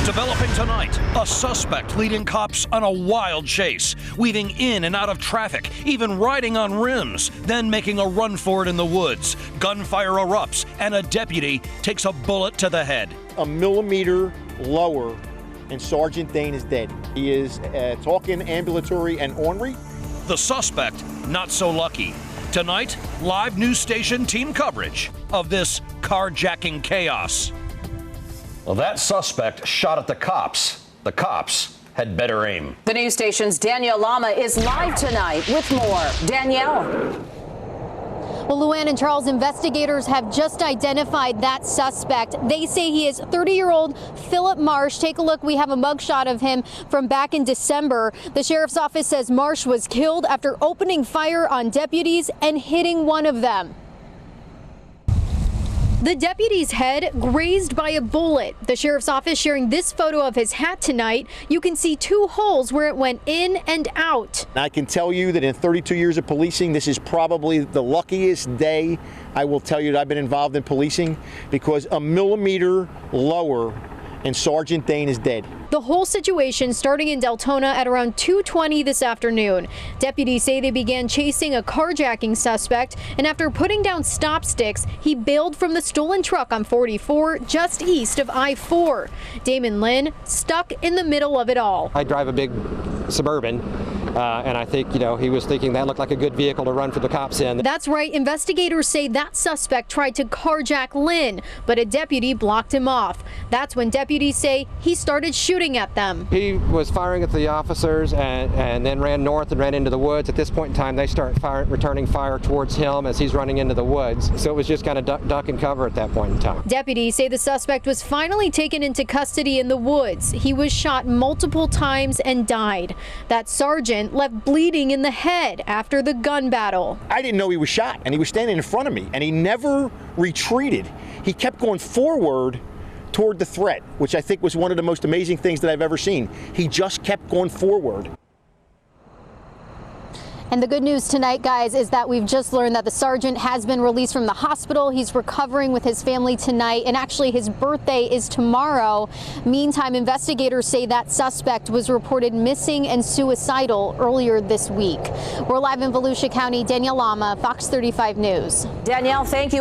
Developing tonight, a suspect leading cops on a wild chase, weaving in and out of traffic, even riding on rims, then making a run for it in the woods. Gunfire erupts, and a deputy takes a bullet to the head. A millimeter lower, and Sergeant Dane is dead. He is talking ambulatory and ornery. The suspect, not so lucky. Tonight, live news station team coverage of this carjacking chaos. Well, that suspect shot at the cops. The cops had better aim. The news station's Danielle Lama is live tonight with more. Danielle. Well, Luann and Charles, investigators have just identified that suspect. They say he is 30-year-old Philip Marsh. Take a look. We have a mugshot of him from back in December. The sheriff's office says Marsh was killed after opening fire on deputies and hitting one of them. The deputy's head grazed by a bullet. The sheriff's office sharing this photo of his hat tonight. You can see 2 holes where it went in and out. I can tell you that in 32 years of policing, this is probably the luckiest day I will tell you that I've been involved in policing, because a millimeter lower and Sergeant Dane is dead. The whole situation starting in Deltona at around 2:20 this afternoon. Deputies say they began chasing a carjacking suspect, and after putting down stop sticks, he bailed from the stolen truck on 44 just east of I-4. Damon Lynn stuck in the middle of it all. I drive a big Suburban, and I think, he was thinking that looked like a good vehicle to run for the cops in. That's right. Investigators say that suspect tried to carjack Lynn, but a deputy blocked him off. That's when deputies say he started shooting at them. He was firing at the officers and then ran north and ran into the woods. At this point in time, they start returning fire towards him as he's running into the woods. So it was just kind of duck and cover at that point in time. Deputies say the suspect was finally taken into custody in the woods. He was shot multiple times and died. That sergeant left bleeding in the head after the gun battle. I didn't know he was shot, and he was standing in front of me, and he never retreated. He kept going forward toward the threat, which I think was one of the most amazing things that I've ever seen. He just kept going forward. And the good news tonight, guys, is that we've just learned that the sergeant has been released from the hospital. He's recovering with his family tonight, and actually his birthday is tomorrow. Meantime, investigators say that suspect was reported missing and suicidal earlier this week. We're live in Volusia County. Danielle Lama, Fox 35 News. Danielle, thank you.